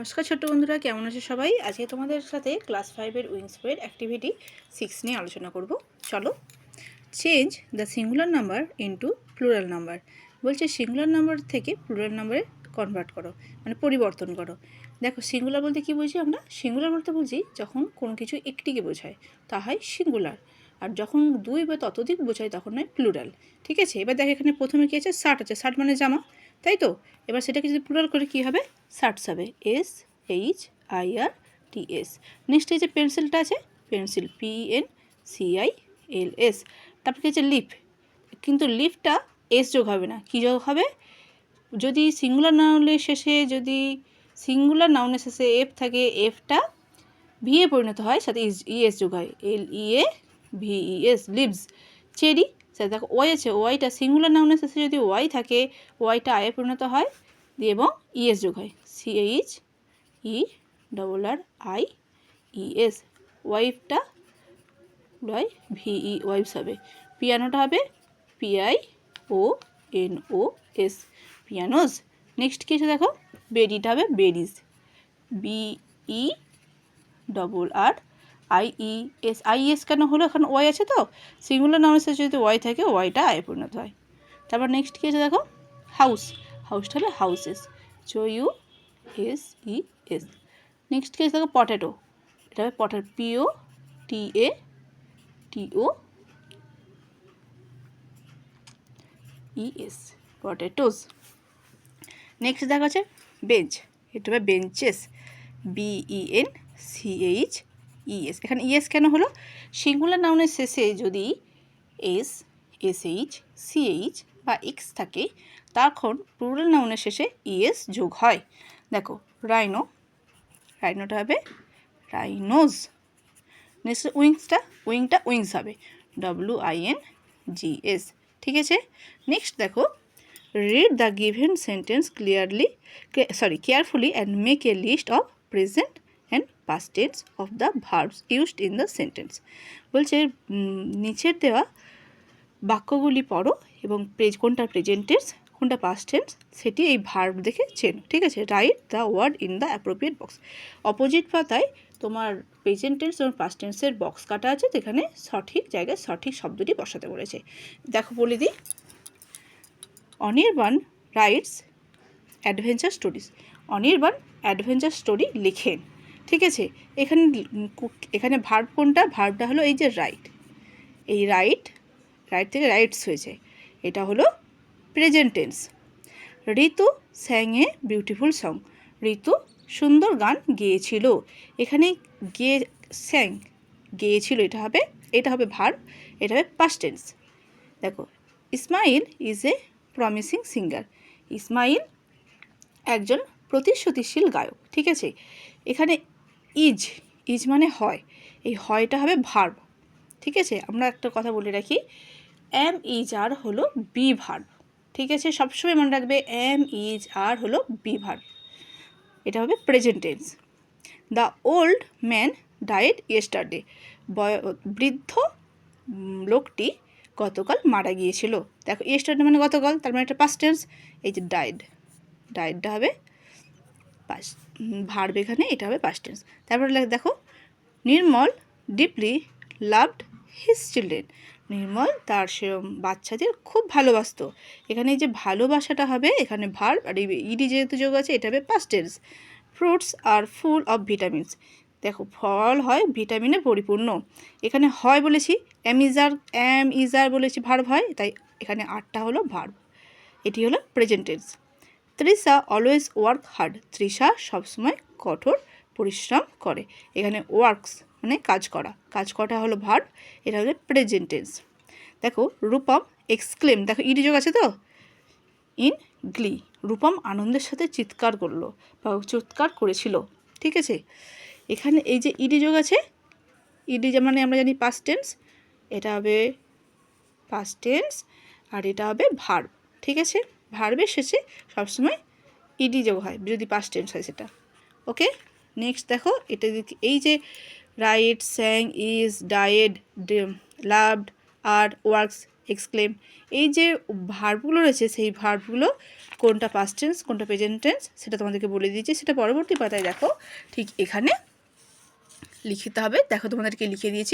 নমস্কার ছোট্ট বন্ধুরা, কেমন আছো সবাই? আজকে তোমাদের সাথে ক্লাস 5-এর উইংস বইয়ের অ্যাক্টিভিটি 6 নিয়ে আলোচনা করব। চলো। Change the singular number into plural number. বলছে সিঙ্গুলার নাম্বার থেকে প্লুরাল নাম্বারে কনভার্ট করো, মানে পরিবর্তন করো। দেখো, সিঙ্গুলার বলতে কী বুঝি আমরা? সিঙ্গুলার বলতে বুঝি যখন কোনো কিছু একটিকে বোঝায় তা হয় সিঙ্গুলার, আর যখন দুই বা ততোধিক বোঝায় তখন নয় প্লুরাল। ঠিক আছে, এবার দেখো এখানে প্রথমে কী আছে? শার্ট আছে। শার্ট মানে জামা, তাই তো? এবার সেটাকে যদি প্লুরাল করে কী হবে? শার্টস হবে, SHIRTS। নেক্সট এই যে পেন্সিলটা আছে, পেন্সিল PENCILS। তারপর কি আছে? লিপ। কিন্তু লিপটা এস যোগ হবে না, কী যোগ হবে? যদি সিঙ্গুলার নাউনের শেষে, যদি সিঙ্গুলার নাউনের শেষে এফ থাকে, এফটা ভিএ পরিণত হয়, সাথে ইএস যোগ হয়, LEAVES। লিভস। চেরি। সাথে দেখো ওয়াই আছে, ওয়াইটা সিঙ্গুলার নাউনের শেষে যদি ওয়াই থাকে, ওয়াইটা আয়ে পরিণত হয় দিয়ে এবং ইএস যোগ হয়, CHERRIES। ওয়াইফটা VE, ওয়াইফস হবে। পিয়ানোটা হবে PIONOS, পিয়ানোস। নেক্সট কী আছে দেখো? বেরিটা হবে বেরিজ, BERRIES। কেন হলো? এখন ওয়াই আছে তো, সিঙ্গুলার নাউনের সাথে যদি ওয়াই থাকে, ওয়াইটা আয়ে পরিণত হয়। তারপর নেক্সট কী আছে দেখো? হাউস। হাউসটা হবে হাউসেস, HOUSES। নেক্সট কী আছে দেখো? পটেটো। এটা হবে পটেটো, POTATOES, পটেটোস। নেক্সট দেখা আছে বেঞ্চ। এটা হবে বেঞ্চেস, BENCHES। এখানে ইএস কেন হলো? সিঙ্গুলার নাউনের শেষে যদি SH CH বা এক্স থাকে, তখন প্লুরাল নাউনের শেষে ইএস যোগ হয়। দেখো রাইনো, রাইনোটা হবে রাইনোজ। নেক্সট উইংসটা, উইংটা উইংস হবে, WINGS। ঠিক আছে। নেক্সট দেখো, read the given sentence carefully and make a list of present and past tense of the verbs used in the sentence. বলছে নিচের দেওয়া বাক্যগুলি পড়ো এবং কোনটা প্রেজেন্ট টেন্স, কোনটা পাস্ট টেন্স, সেটি এই ভার্ব দেখে চেনো। ঠিক আছে। Write the word in the appropriate box. Opposite পাতায় তোমার প্রেজেন্ট টেন্স এবং পাস্ট টেন্সের বক্স কাটা আছে, তো এখানে সঠিক জায়গায় সঠিক শব্দটি বসাতে বলেছে। দেখো বলে দিই। Anirban rights adventure stories. Anirban adventure story লেখেন। ঠিক আছে। এখানে ভার্ব কোনটা? ভার্বটা হলো এই যে রাইট। এই রাইট থেকে রাইটস হয়েছে, এটা হলো present tense. Ritu sang a beautiful song. Ritu সুন্দর গান গেয়েছিল। এখানে গেয়েছিল, এটা হবে ভার্ব, এটা হবে পাস্ট টেন্স। দেখো Ismail is a promising singer. Ismail একজন প্রতিশ্রুতিশীল গায়ক। ঠিক আছে। এখানে ইজ মানে হয়, এই হয়টা হবে ভার্ব। ঠিক আছে। আমরা একটা কথা বলে রাখি, এম ইজ আর হলো বি ভার্ব। ঠিক আছে, সবসময় মনে রাখবে এম ইজ আর হলো বি ভার্ব, এটা হবে present tense. The old man died yesterday. বৃদ্ধ লোকটি গতকাল মারা গিয়েছিল। দেখো ইয়েস্টারডে মানে গতকাল, তার মানে একটা পাস্ট টেন্স। এই যে ডায়েডটা হবে ভার্ব, এখানে এটা হবে পাস্ট টেন্স। তারপরে দেখো নির্মল ডিপলি লাভড হিজ চিলড্রেন। নির্মল তার বাচ্চাদের খুব ভালোবাসতো। এখানে এই যে ভালোবাসাটা হবে এখানে ভার্ব, আর ইডি যেহেতু যোগ আছে, এটা হবে পাস্ট টেন্স। ফ্রুটস আর ফুল অফ ভিটামিনস। দেখো ফল হয় ভিটামিনে পরিপূর্ণ। এখানে হয় বলেছি, এম ইজার বলেছি ভার্ব হয়, তাই এখানে আরটা হলো ভার্ব, এটি হলো present tense. Trisha always work hard. Trisha সবসময় কঠোর পরিশ্রম করে। এখানে ওয়ার্কস মানে কাজ করা হলো ভার্ব, এটা হলো প্রেজেন্ট টেন্স। দেখো রূপম এক্সক্লেম, দেখো ইডি যোগ আছে তো, ইন গ্লি। রূপম আনন্দের সাথে চিৎকার করলো বা চিৎকার করেছিল। ঠিক আছে। এখানে এই যে ইডি যোগ আছে, ইডি মানে আমরা জানি পাস্ট টেন্স, এটা হবে পাস্ট টেন্স, আর এটা হবে ভার্ব। ঠিক আছে। ভার্বের শেষে সবসময় ইডি যোগ হয় যদি পাস্ট টেন্স হয় সেটা। ওকে। নেক্সট দেখো, এটা এই যে write sang is died loved আর ওয়ার্কস, এক্সক্লেম। এই যে ভার্বগুলো রয়েছে সেই ভার্বগুলো কোনটা পাস্ট টেন্স কোনটা প্রেজেন্ট টেন্স সেটা তোমাদেরকে বলে দিয়েছি, সেটা পরবর্তী পাতায় দেখো ঠিক এখানে লিখতে হবে। দেখো তোমাদেরকে লিখে দিয়েছি।